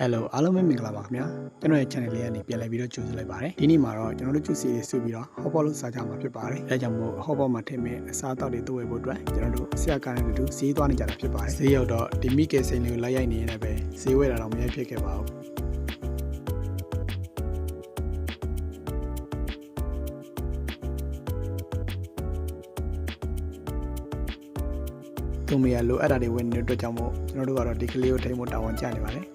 Hello အားလုံးပဲမင်္ဂလာပါခင်ဗျာကျွန်တော်ရဲ့ channel လေးကနေပြန်လည်ပြီးတော့ကြိုဆိုလိုက်ပါတယ်ဒီနေ့မှာတော့ကျွန်တော်တို့ juice လေးစုပြီးတော့ hot pot လို့စားကြမှာဖြစ်ပါတယ်အဲကြောင့်မို့ hot pot မှာထည့်မဲ့အစားအသောက်တွေတိုးဝယ်ဖို့အတွက်ကျွန်တော်တို့ဆရာကနဲ့တူဈေးသွားနေကြတာဖြစ်ပါတယ်ဈေးရောက်တော့ဒီမိကေစိန်လေးကိုလိုက်ရိုက်နေနေပဲဈေးဝယ်တာတော့မရိုက်ဖြစ်ခဲ့ပါဘူးသူမရလိုအပ်တာတွေဝင်နေတဲ့အတွက်ကြောင့်မို့ကျွန်တော်တို့ကတော့ဒီကလေးကိုထိန်းဖို့တာဝန်ကျနေပါတယ်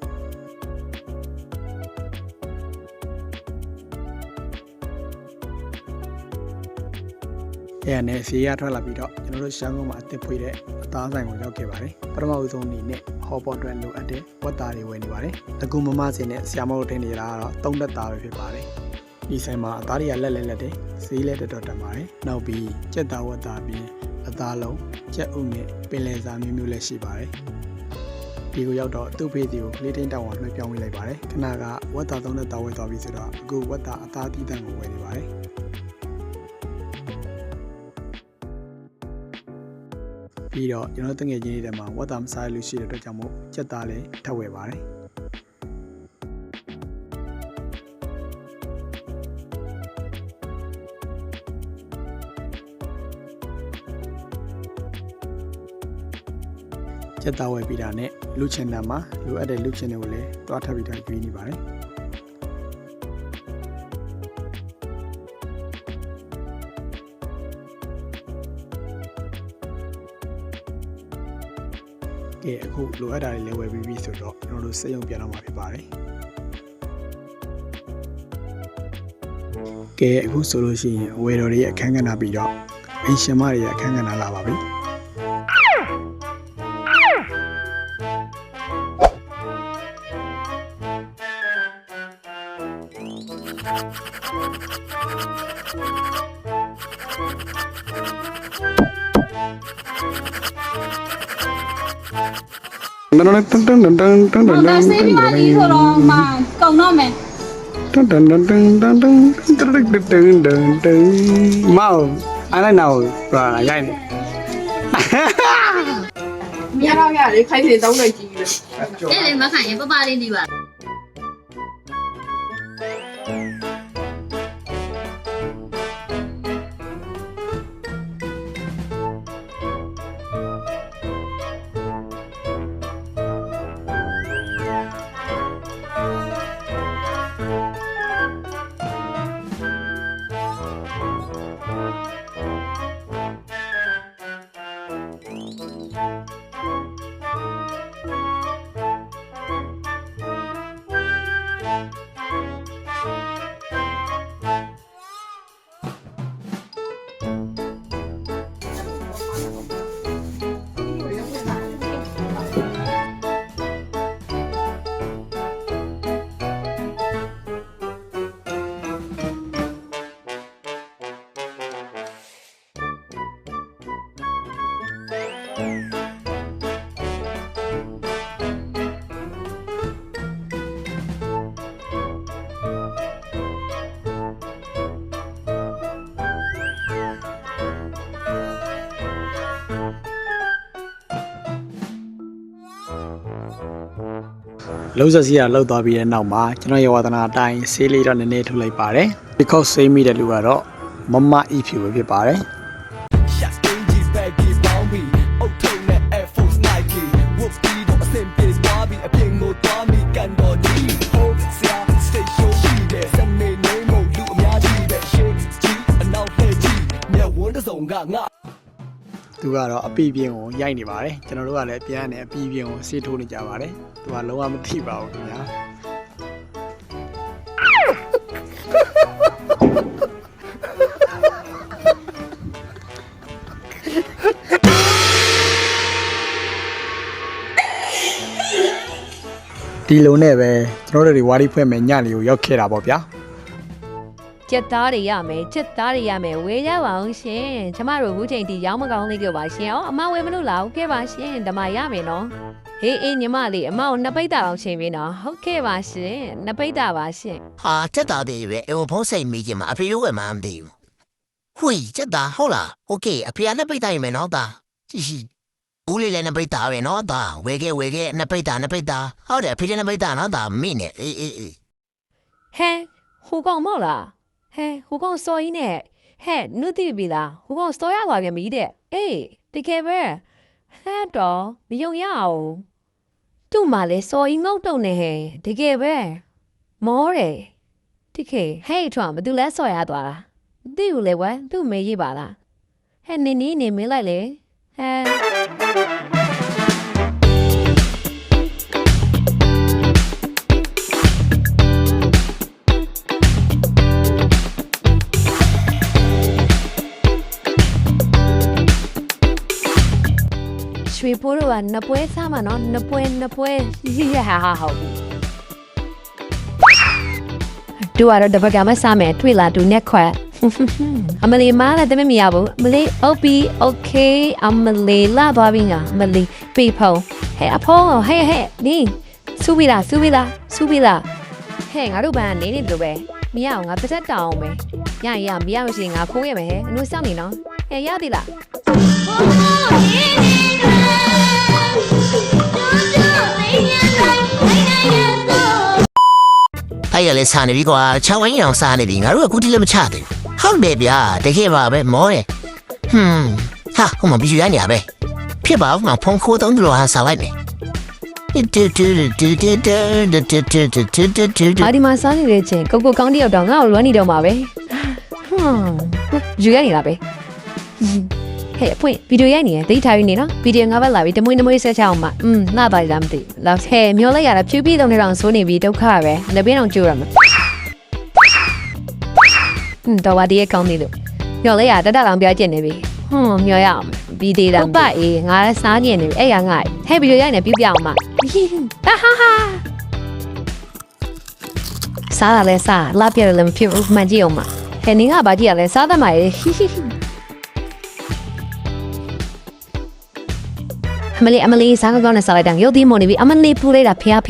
အဲ့နဲ့စီရထွက်လာပြီးတော့ကျွန်တော်တို့ရှမ်းကုန်းမှာအသစ်ဖွေးတဲ့အသားဆိုင်ကိုရောက်ခဲ့ပါတယ်ပထမဦးဆုံးအနေနဲ့ဟော့ပေါ့အတွက်လိုအပ်တဲ့ဝက်သားတွေဝယ်နေပါတယ်အခုမမစင်နဲ့ဆရာမတို့ထင်နေတာကတော့သုံးသက်သားပဲဖြစ်ပါတယ်ဒီဆိုင်မှာအသားတွေကလက်တယ်ဈေးလည်းတော်တက်ပါတယ်နောက်ပြီးကြက်သားဝက်သားပြီးအသားလုံးကြက်ဥနဲ့ပင်လယ်စာမျိုးလည်းရှိပါတယ်ဒီကိုရောက်တော့သူ့ဖေးစီကိုကလေးတင်းတောင်အောင်လွှဲပြောင်းပေးလိုက်ပါတယ်ခဏကဝက်သားသုံးသက်သားဝယ်သွားပြီဆိုတော့အခုဝက်သားအသားတီးတန့်ကိုဝယ်နေပါတယ်ပြီးတော့ကျွန်တော်တငယ်ချင်းတွေထဲမှာဝတ်သားမစားလို့ရှိတဲ့အတွက်ကြောင့်မို့စက်သားလေးထပ်ဝယ်ပါတယ်စက်သားဝယ်ပြီးတာနဲ့လူချင်တာမှာလိုအပ်တဲ့လူချင်တွေကိုလည်းတွားထပ်ပြီးတော့ကျွေးနေပါတယ်ကဲအခုလိုအပ်တာတွေလည်းဝယ်ပြီးပြီဆိုတော့ကျွန်တော်တို့စက်ရုံပြန်တော့မှာဖြစ်ပါတယ်ကဲအခုဆိုလို့ရှိရင်ဝယ်တော်တွေရဲ့အခန်းကဏ္ဍပြီးတော့အင်ရှင်မတွေရဲ့အခန်းကဏ္ဍလာပါပြီတန်တန်တန်တန်တန်တန်တန်တန်တန်ဆေးပြီးပါပြီဆိုတော့မှကုန်တော့မယ်တန်တန်တန်တန်တန်တန်တန်တန်တန်တန်မောင်အဲ့လိုက်နောက်ပါရိုက်နေမြရတော့ရတယ်ခိုင်းနေတောင်းလိုက်ကြည့်လေ အဲ့လေမခံရင်ပပလေးနေပါလုံးစစီရလောက်သွားပြီးတဲ့နောက်မှာကျွန်တော်ရဲ့ဝါသနာအတိုင်းဆေးလေးတော့နည်းနည်းထုတ်လိုက်ပါတယ်ဒီခေါက်ဆေးမိတဲ့လူကတော့မမအီဖြူပဲဖြစ်ပါတယ်သူကတော့အပီပြင်းကိုရိုက်နေပါတယ်ကျွန်တော်တို့ကလည်းပြန်နေအပီပြင်းကိုဆေးထိုးနေကြပါတယ်သူကလုံးဝမထိပါဘူးခင်ဗျာဒီလိုနဲ့ပဲကျွန်တော်တို့တွေဝါဒီဖွဲ့မဲ့ညလေးကိုရောက်ခဲ့တာပေါ့ဗျာကျက်သားတွေရမယ်ကျက်သားတွေရမယ်ဝေးကြပါအောင်ရှင်ကျမတို့အခုချိန်ထိရောင်းမကောင်းသေးကြပါရှင်အမဝေးမလို့လာဟုတ်ကဲ့ပါရှင်ဓမ္မရမယ်နော်ဟေးအေးညီမလေးအမကိုနှစ်ပိတ်တာအောင်ချိန်ပေးနော်ဟုတ်ကဲ့ပါရှင်နှစ်ပိတ်တာပါရှင်ဟာကျက်သားတွေပဲအဝဖုံးစိတ်မိချင်မှာအဖေတို့ကမှမသိဘူးဟွေကျက်သားဟုတ်လားโอเคအဖေကနှစ်ပိတ်တာရင်မယ်နော်သားရှိရှိ ဦးလေးလည်းနှစ်ပိတ်တာပဲနော်ဒါဝဲခဲ့နှစ်ပိတ်တာဟုတ်တယ်ဖေးနှစ်ပိတ်တာနော်ဒါမိနဲ့အေး ဟဲဟိုကောင်မောက်လားဟဲဟိုကောင်စော်ကြီးနဲ့ဟဲနုတိပြီလားဟိုကောင်စော်ရသွားပြန်ပြီတဲ့အေးတကယ်ပဲဟဲတော့မယုံရအောင်သူ့မှာလဲစော်ကြီးငုတ်တုံနေဟဲတကယ်ပဲမောတယ်တကယ်ဟဲ့ထွာမသူလဲစော်ရသွားတာမသိဘူးလေဝဲသူ့မေရေးပါလားဟဲ့နေမင်းလိုက်လေဟဲရွှေဖိုးတို့ကနှစ်ပွဲစားမှာနော်နှစ်ပွဲဟာဟုတ်တို့ကတော့တပတ်ကမှစားမယ်တွေ့လားသူနဲ့ခွက်အမလီမားလည်းတမမရဘူးအမလီโอเคအမလီလာသွားပြီငါအမလီပြေဖုံဟဲ့အဖေဟဲ့နင်းစူပြီးလားဟဲ့ငါတို့ဘန်းနေနေတို့ပဲမရအောင်ငါတစ်ချက်တောင်းအောင်ပဲရမရလို့ရှိရင်ငါခိုးရမယ်ဟဲ့အနုစောင့်နေနော်ဟဲ့ရသေးလား အဲ့ရလေစားနေပြီကွာချောင်းဝင်းအောင်စားနေပြီငါတို့ကကူတီလည်းမချသေးဟုတ်တယ်ဗျာတကယ်ပါပဲမောတယ်ဟာဟိုမှာပြီးရနေရပဲဖြစ်ပါဦးငါဖုန်းခိုးတုံးလို့ဟာစားလိုက်မယ်ဟာဒီမှာစားနေတဲ့ချင်းကိုကောင်းတယောက်တော့ငါ့ကိုလွမ်းနေတော့မှာပဲယူရနေလားပဲဟဲ့အဖွင့်ဗီဒီယိုရိုက်နေတယ်ဒိတ်ထားရနေနော်ဗီဒီယိုငါပဲလာပြီတမွေးဆက်ချအောင်မှာနှာပါလားမသိလောက်ဟဲ့မျောလိုက်ရတာဖြူပြီးတော့နေတော့ဆိုးနေပြီဒုက္ခပဲလက်ပြင်းအောင်ကျိုးရမှာတော့ဝါဒီရဲ့ကောင်းနေလို့မျောလိုက်ရတတလောင်ပြကျင်နေပြီမျောရအောင်ဗီဒီယိုတော့ပတ်အေးငါလည်းစားနေနေပြီအဲ့ရငါဟဲ့ဗီဒီယိုရိုက်နေပြပြအောင်မှာဟာစားရလဲစားလာပြရလည်းမဖြစ်ဘူးမှန်ကြည့်အောင်မှာဟဲ့နင်ကဘာကြည့်ရလဲစားသမားရေအမလေးစားကောင်းနဲ့စားလိုက်တယ်ရုပ်သီးမုံနေပြီအမလေးဖူးလိုက်တာဖျား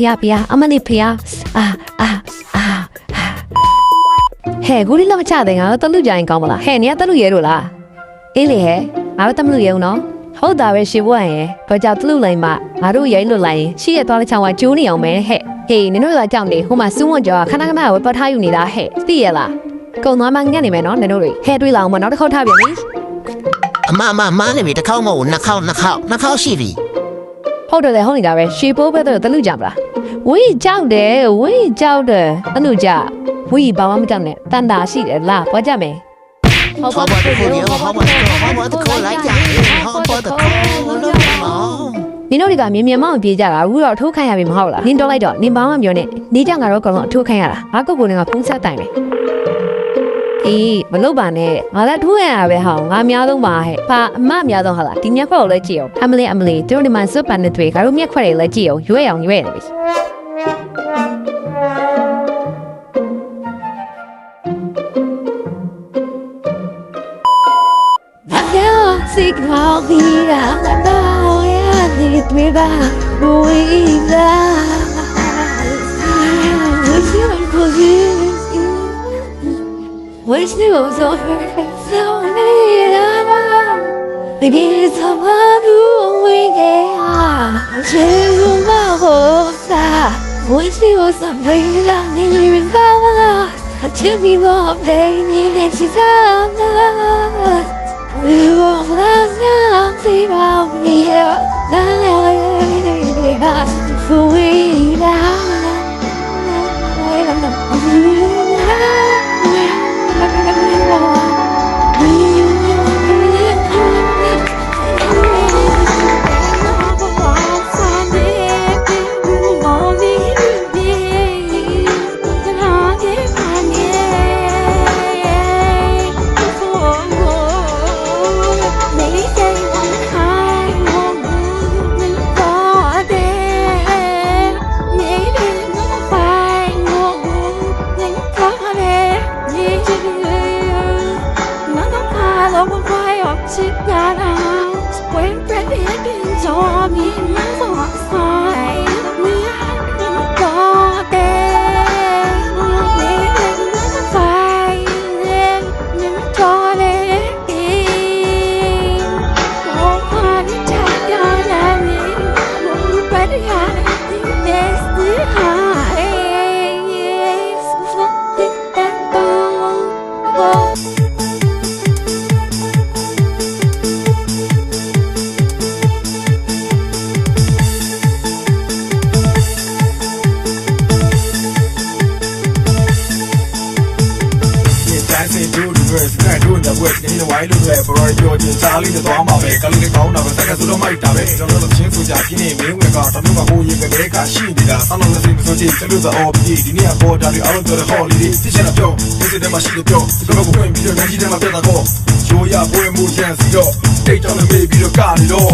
အမလေးဖျားဟဲ့ကိုလေးလောက်မချတဲ့ငါတော့တလူကြရင်ကောင်းမလားဟဲ့နေကတလူရဲလို့လားအေးလေဟဲ့ငါတို့တမလူရဲဦးနော်ဟုတ်တာပဲရှေ့ဘွားရင်ဘာကြောင့်တလူလိုက်မှငါတို့ရဲလွတ်လိုက်ရင်ရှေ့ရသွားတဲ့ချောင်းကကျိုးနေအောင်ပဲဟဲ့ဟေးနင်တို့ကကြောက်နေဟိုမှာစူးဝွန်ကြောခဏဝယ်ပတ်ထားယူနေတာဟဲ့သိရလားကုံသွားမှငတ်နေမယ်နော်နင်တို့တွေဟဲ့တွေးလာအောင်မနောက်တစ်ခေါက်ထားပြန်ပြီအမမားနေပြီတစ်ခေါက်မဟုတ်နှစ်ခေါက်ရှိပြီဟုတ်တယ်လေဟုတ်နေတာပဲရှေပိုးပဲတော့တလူကြမလားဝေးကြောက်တယ်အနုကြဝေးဘာမှမကြောက်နဲ့တန်တာရှိတယ်လားပွားကြမယ်好吧，的口令，好吧的口来讲，好吧的口လို့နင်တို့တွေကမြင်မောင်ပြေးကြတာအခုတော့ထိုးခိုင်းရပြီမဟုတ်လားနင်တော့လိုက်တော့နင်ဘာမှမပြောနဲ့နေကြငါတော့ကောင်တော့ထိုးခိုင်းရတာငါကုတ်ကိုနေကဖုံးဆက်တိုင်မယ်အေးမလုပ်ပါနဲ့ငါလည်းထိုးရတာပဲဟောင်းငါများဆုံးပါဟဲ့ဘာအမများဆုံးဟာလားဒီမျက်ခွက်ကိုလည်းကြည့်အောင်အမလေးတို့ဒီမှာစွပ်ပန်တဲ့တွေငါတို့မျက်ခွက်တွေလည်းကြည့်အောင်ရွေ့အောင်ရွေ့နေပြီSignal vida, no ya ni vida, vida. Wish you was over, so near. Baby, someone who we get. You know, wish you was something that you remember. To be more baby, and she's on. We won't last now, see about me here. For we now. Maybe တွေ့စကန်တို့တဲ့ဘွဲဒီလိုဝိုင်းလို့ပဲဘရော်ပြောချင်းစားလေးနဲ့သွားမှာပဲကလေးလေးကောင်းတာပဲစက်ကဆိုတော့မိုက်တာပဲကျွန်တော်တို့ချင်းဆိုကြပြင်းနေမင်းဝင်ကတော့တို့ကဟိုရင်ကလေးကရှိနေတာဆောင်းလို့စိတ်မဆိုချင်ကျလို့ဆိုအော်ပြီးဒီနေ့ကပေါ်တာတွေအားလုံးပြောတဲ့ holiday သိချင်တာပြောဒီတဲ့မှာရှိတယ်ပြောဒီတော့ကိုဝင်ပြီးတော့နိုင်ကြီးတဲ့မှာပြတ်တာကောရိုးရပွဲမှုချန်စီတော့တိတ်တောင်းနေပြီးတော့ကားနေတော့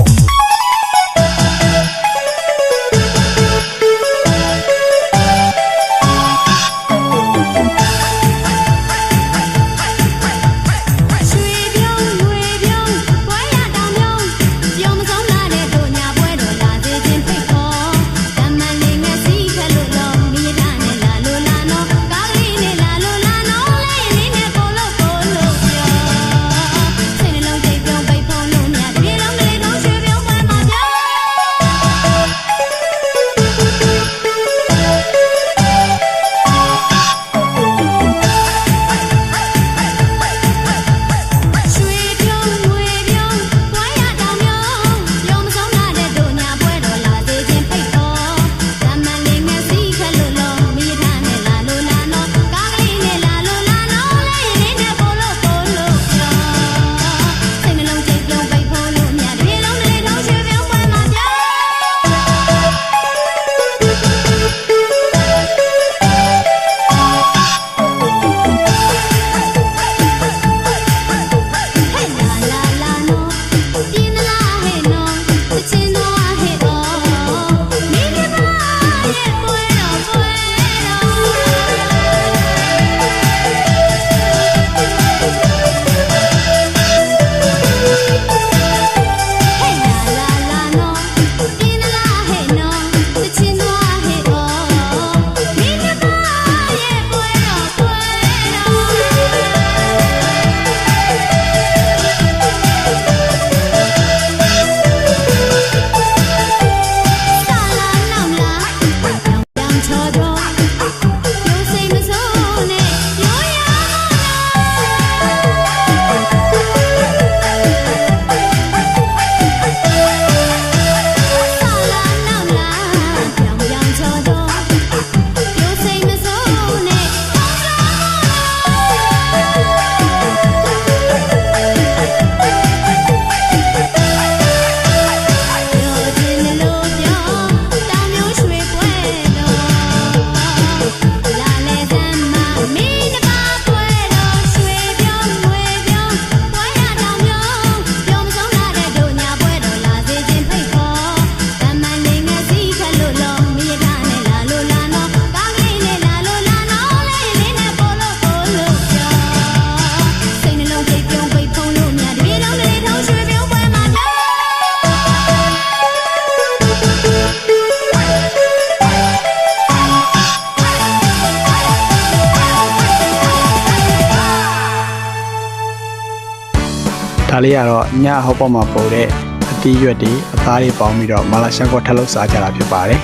ဒါလေးကတော့ညဟောပေါ်မှာပို့တဲ့အတီးရွက်တွေအသားတွေပေါင်းပြီးတော့မာလာရှန်ကိုထပ်လုပ်စားကြတာဖြစ်ပါတယ်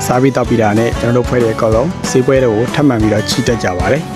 စားပြီးတောက်ပြီးတာနဲ့ကျွန်တော်တို့ဖွဲ့တဲ့အကောက်လုံးဈေးပွဲတွေကိုထပ်မံပြီးတော့ချီတက်ကြပါတယ်